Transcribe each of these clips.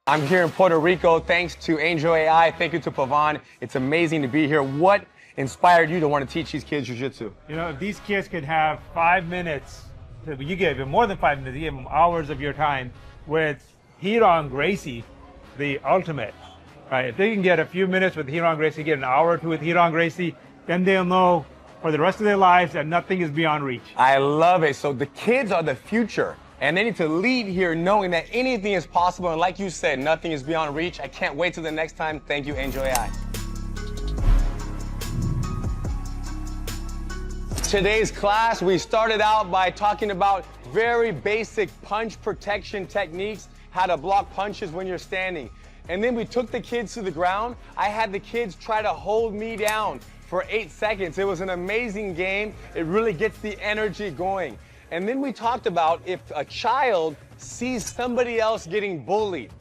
I'm here in Puerto Rico thanks to Angel AI. Thank you to Pavan. It's amazing to be here. What inspired you to want to teach these kids jiu-jitsu? You know, if these kids could have 5 minutes, you give them more than 5 minutes, you give them hours of your time with Ryron Gracie, the ultimate. Right? If they can get a few minutes with Ryron Gracie, get an hour or two with Ryron Gracie, then they'll know for the rest of their lives that nothing is beyond reach. I love it. So the kids are the future. And they need to lead here knowing that anything is possible. And like you said, nothing is beyond reach. I can't wait till the next time. Thank you, Angel AI. Today's class, we started out by talking about very basic punch protection techniques, how to block punches when you're standing. And then we took the kids to the ground. I had the kids try to hold me down for 8 seconds. It was an amazing game. It really gets the energy going. And then we talked about if a child sees somebody else getting bullied,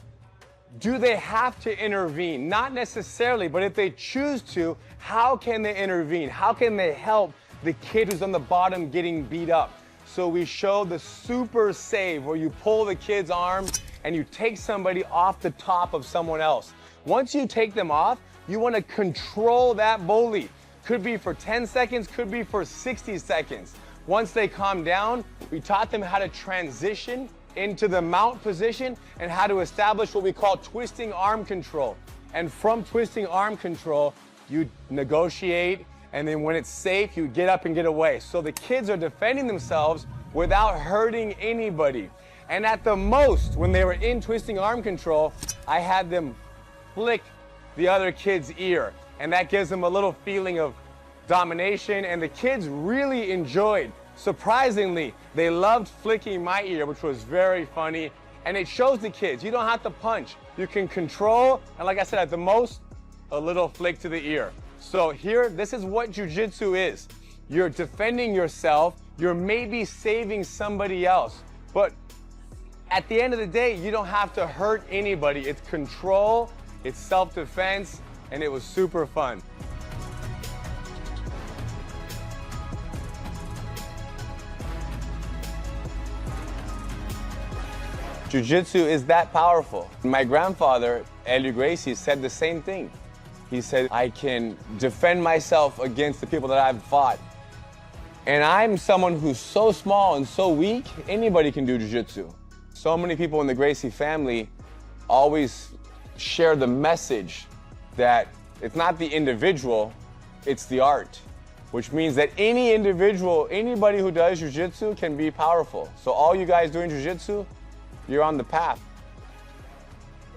do they have to intervene? Not necessarily, but if they choose to, how can they intervene? How can they help the kid who's on the bottom getting beat up? So we showed the super save where you pull the kid's arm and you take somebody off the top of someone else. Once you take them off, you want to control that bully. Could be for 10 seconds, could be for 60 seconds. Once they calm down, we taught them how to transition into the mount position and how to establish what we call twisting arm control. And from twisting arm control, you negotiate, and then when it's safe, you get up and get away. So the kids are defending themselves without hurting anybody. And at the most, when they were in twisting arm control, I had them flick the other kid's ear. And that gives them a little feeling of domination, and the kids really enjoyed. Surprisingly, they loved flicking my ear, which was very funny. And it shows the kids, you don't have to punch. You can control, and like I said, at the most, a little flick to the ear. So here, this is what jiu-jitsu is. You're defending yourself, you're maybe saving somebody else. But at the end of the day, you don't have to hurt anybody. It's control, it's self-defense, and it was super fun. Jiu-jitsu is that powerful. My grandfather, Gracie, said the same thing. He said, I can defend myself against the people that I've fought. And I'm someone who's so small and so weak, anybody can do jiu-jitsu. So many people in the Gracie family always share the message that it's not the individual, it's the art. Which means that any individual, anybody who does jiu-jitsu can be powerful. So all you guys doing jiu-jitsu, you're on the path.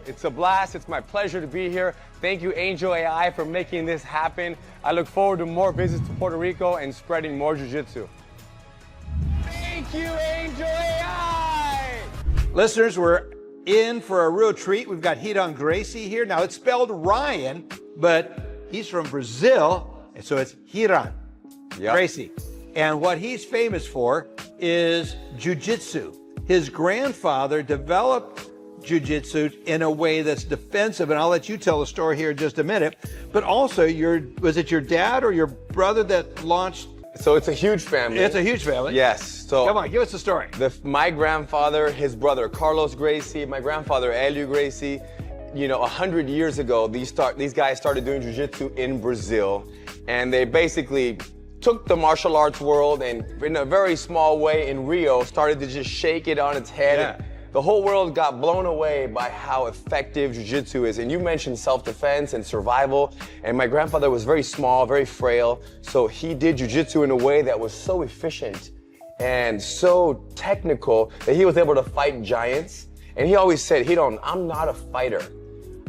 It's a blast. It's my pleasure to be here. Thank you, Angel AI, for making this happen. I look forward to more visits to Puerto Rico and spreading more jiu-jitsu. Thank you, Angel AI! Listeners, we're in for a real treat. We've got Ryron Gracie here. Now, it's spelled Ryan, but he's from Brazil, and so it's Ryron Gracie. And what he's famous for is jiu-jitsu. His grandfather developed jiu-jitsu in a way that's defensive, and I'll let you tell the story here in just a minute. But also, was it your dad or your brother that launched? So it's a huge family. It's a huge family. Yes. So come on, give us the story. My grandfather, his brother Carlos Gracie, my grandfather Gracie. You know, 100 years ago, these guys started doing jiu-jitsu in Brazil, and they basically took the martial arts world and in a very small way in Rio started to just shake it on its head. Yeah. The whole world got blown away by how effective jiu-jitsu is. And you mentioned self-defense and survival. And my grandfather was very small, very frail. So he did jiu-jitsu in a way that was so efficient and so technical that he was able to fight giants. And he always said, I'm not a fighter.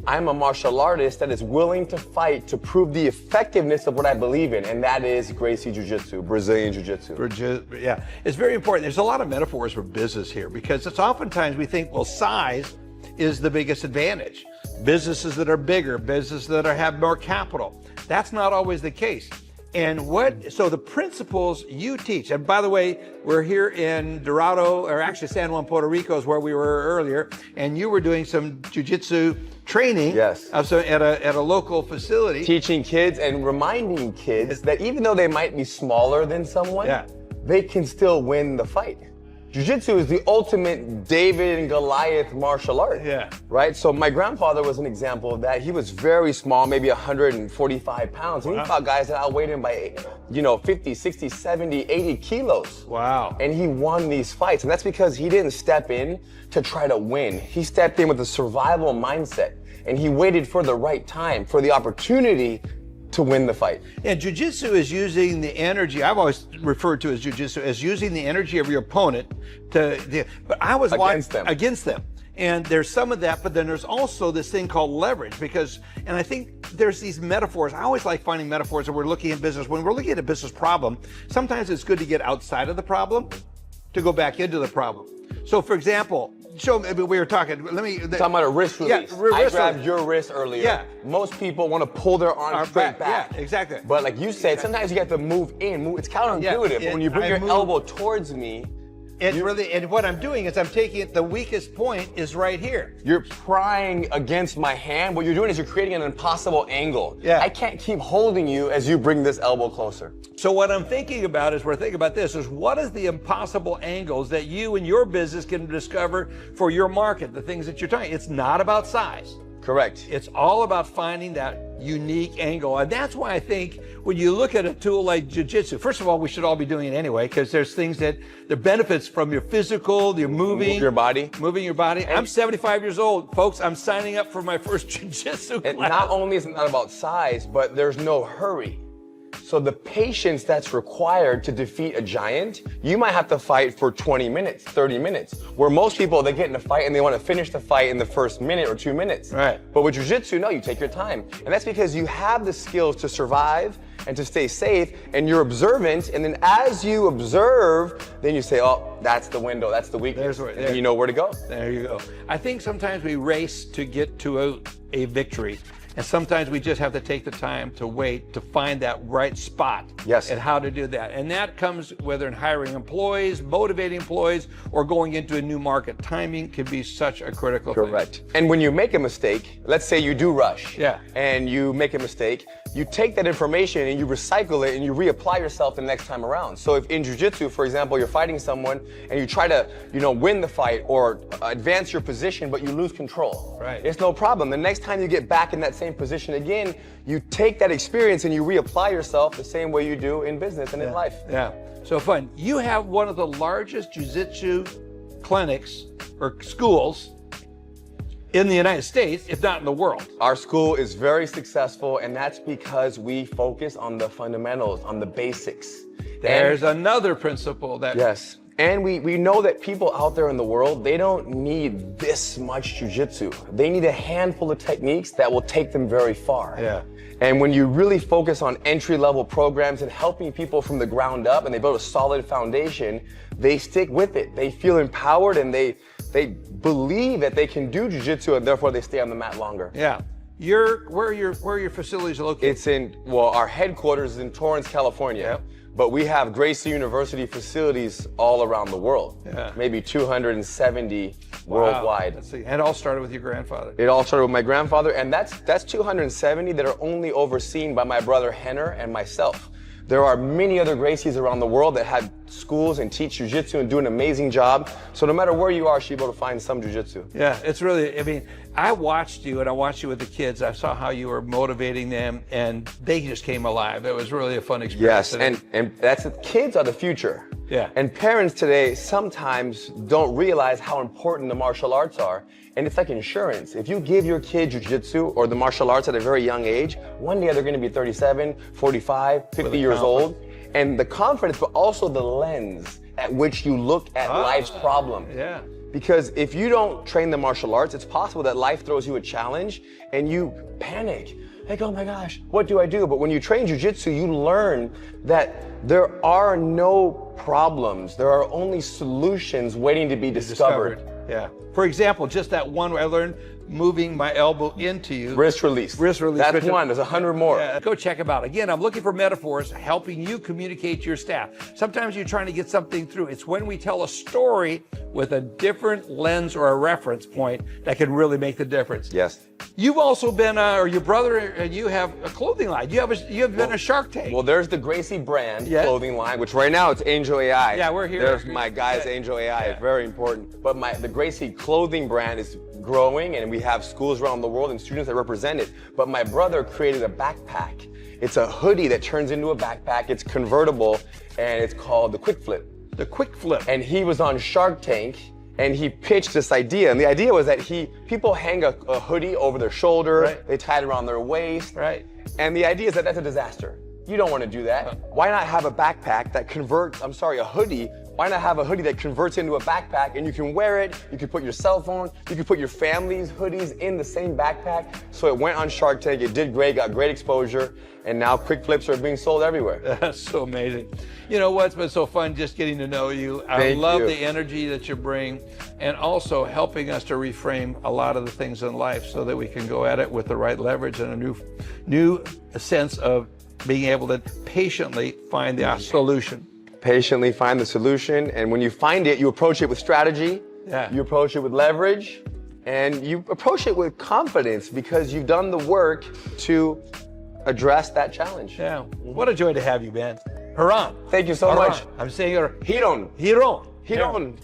I'm a martial artist that is willing to fight to prove the effectiveness of what I believe in, and that is Gracie Jiu-Jitsu, Brazilian Jiu-Jitsu. Yeah, it's very important. There's a lot of metaphors for business here because it's oftentimes we think, well, size is the biggest advantage. Businesses that are bigger, businesses that have more capital. That's not always the case. And so the principles you teach, and by the way, we're here in Dorado, or actually San Juan, Puerto Rico is where we were earlier, and you were doing some jiu-jitsu training. Yes. So at a local facility. Teaching kids and reminding kids that even though they might be smaller than someone, they can still win the fight. Jiu-Jitsu is the ultimate David and Goliath martial art. Yeah. Right? So my grandfather was an example of that. He was very small, maybe 145 pounds. And he fought guys that outweighed him by, 50, 60, 70, 80 kilos. Wow. And he won these fights. And that's because he didn't step in to try to win. He stepped in with a survival mindset. And he waited for the right time, for the opportunity to win the fight. And jiu-jitsu is using the energy, I've always referred to as jiu-jitsu, as using the energy of your opponent but I was against them. And there's some of that, but then there's also this thing called leverage and I think there's these metaphors. I always like finding metaphors when we're looking at business. When we're looking at a business problem, sometimes it's good to get outside of the problem to go back into the problem. So for example, we were talking, talking about a wrist release. Yeah, I grabbed your wrist earlier. Yeah. Most people want to pull their arms straight back. Yeah, exactly. But like you said, sometimes you have to move in. It's counterintuitive. But when you bring your elbow towards me, and what I'm doing is I'm taking it, the weakest point is right here. You're prying against my hand. What you're doing is you're creating an impossible angle. Yeah. I can't keep holding you as you bring this elbow closer. So what I'm thinking about is, what is the impossible angles that you and your business can discover for your market, the things that you're talking. It's not about size. Correct. It's all about finding that unique angle. And that's why I think when you look at a tool like jiu-jitsu, first of all, we should all be doing it anyway, because there's things the benefits from your physical, your moving. Move your body. Moving your body. I'm 75 years old. Folks, I'm signing up for my first jiu-jitsu class. And not only is it not about size, but there's no hurry. So the patience that's required to defeat a giant, you might have to fight for 20 minutes, 30 minutes. Where most people, they get in a fight and they want to finish the fight in the first minute or 2 minutes. Right. But with jiu-jitsu, no, you take your time. And that's because you have the skills to survive and to stay safe, and you're observant, and then as you observe, then you say, oh, that's the window, that's the weakness, and you know where to go. There you go. I think sometimes we race to get to a victory. And sometimes we just have to take the time to wait to find that right spot. Yes. And how to do that. And that comes whether in hiring employees, motivating employees, or going into a new market. Timing can be such a critical thing. Correct. And when you make a mistake, let's say you do rush. Yeah. And you make a mistake, you take that information and you recycle it and you reapply yourself the next time around. So if in jiu-jitsu, for example, you're fighting someone and you try to, win the fight or advance your position, but you lose control. Right. It's no problem. The next time you get back in that same position again, you take that experience and you reapply yourself the same way you do in business and in life. Yeah. So fun. You have one of the largest jiu-jitsu clinics or schools in the United States, if not in the world. Our school is very successful, and that's because we focus on the fundamentals, on the basics. There's another principle that... Yes. And we know that people out there in the world, they don't need this much jiu-jitsu. They need a handful of techniques that will take them very far. Yeah. And when you really focus on entry-level programs and helping people from the ground up and they build a solid foundation, they stick with it. They feel empowered and they believe that they can do jiu-jitsu, and therefore they stay on the mat longer. Yeah. Where are your facilities located? Our headquarters is in Torrance, California. Yep. But we have Gracie University facilities all around the world. Yeah. Maybe 270 worldwide. Let's see. And it all started with your grandfather. It all started with my grandfather, and that's 270 that are only overseen by my brother Henner and myself. There are many other Gracies around the world that have schools and teach jiu-jitsu and do an amazing job. So no matter where you are, you should be able to find some jiu-jitsu. Yeah, it's really, I watched you, and I watched you with the kids. I saw how you were motivating them, and they just came alive. It was really a fun experience. Yes, and that's it. Kids are the future. Yeah. And parents today sometimes don't realize how important the martial arts are. And it's like insurance. If you give your kid jiu-jitsu or the martial arts at a very young age, one day they're going to be 37, 45, 50 years old. And the confidence, but also the lens at which you look at life's problem. Yeah. Because if you don't train the martial arts, it's possible that life throws you a challenge and you panic. Like, oh my gosh, what do I do? But when you train jiu-jitsu, you learn that there are no problems. There are only solutions waiting to be discovered. Yeah. For example, just that one where I learned moving my elbow into you. Wrist release. Wrist release. That's one. There's 100 more. Yeah, go check them out. Again, I'm looking for metaphors helping you communicate to your staff. Sometimes you're trying to get something through. It's when we tell a story with a different lens or a reference point that can really make the difference. Yes. You've also been, or your brother and you have a clothing line. You have been a Shark Tank. Well, there's the Gracie brand Yeah. clothing line, which right now it's Angel AI. Yeah, we're here. There's my guys, Yeah. Angel AI. Yeah. It's very important. But the Gracie clothing brand is growing, and we have schools around the world and students that represent it. But my brother created a backpack. It's a hoodie that turns into a backpack. It's convertible, and it's called the Quick Flip. The Quick Flip. And he was on Shark Tank, and he pitched this idea. And the idea was that people hang a hoodie over their shoulder, Right. they tie it around their waist. Right. And the idea is that that's a disaster. You don't want to do that. Why not have a backpack that a hoodie? Why not have a hoodie that converts into a backpack and you can wear it, you can put your cell phone, you can put your family's hoodies in the same backpack. So it went on Shark Tank, it did great, got great exposure, and now Quick Flips are being sold everywhere. That's so amazing. You know what's been so fun just getting to know you. I Thank love you. the energy that you bring and also helping us to reframe a lot of the things in life so that we can go at it with the right leverage and a new sense of being able to patiently find the solution. Patiently find the solution, and when you find it, you approach it with strategy, Yeah. you approach it with leverage, and you approach it with confidence because you've done the work to address that challenge. Yeah. What a joy to have you, man. Hiran. Thank you so Hiran. much. I'm saying your Hiron. Hiron. Hiron.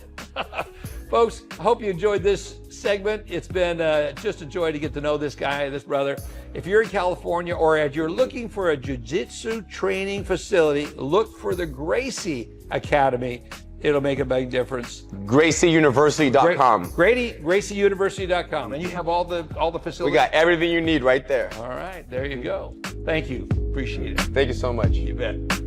Folks, I hope you enjoyed this segment. It's been just a joy to get to know this guy, this brother. If you're in California or if you're looking for a jiu-jitsu training facility, look for the Gracie Academy. It'll make a big difference. GracieUniversity.com. GracieUniversity.com. And you have all the facilities. We got everything you need right there. All right, there you go. Thank you. Appreciate it. Thank you so much. You bet.